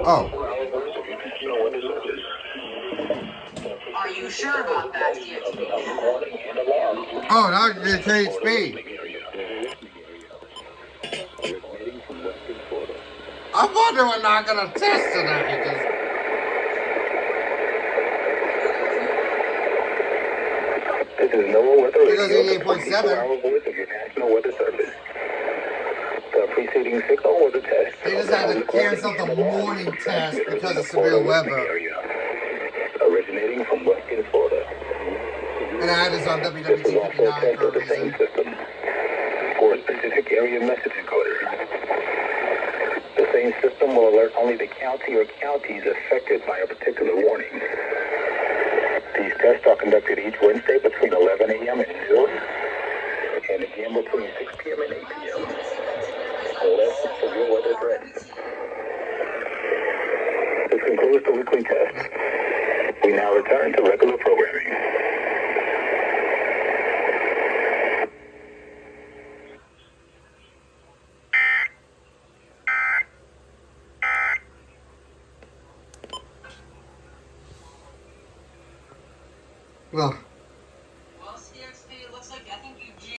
Oh. Are you sure about that, KHB? Oh, that was the KHB. I wonder we're not going to test today This is NOAA Weather because Radio, 88.7. voice of your National Weather Service. The preceding signal was a test. They just had to cancel the morning test because of severe weather. Originating from western Florida. And I had this on WWG59 for a reason. For a specific area message encoder. The same system will alert only the county or counties affected by a particular warning. These tests are conducted each Wednesday between 11 a.m. and noon, and again between 6 p.m. and 8 p.m. Unless severe weather threatens. This concludes the weekly test. We now return to regular programming. Well,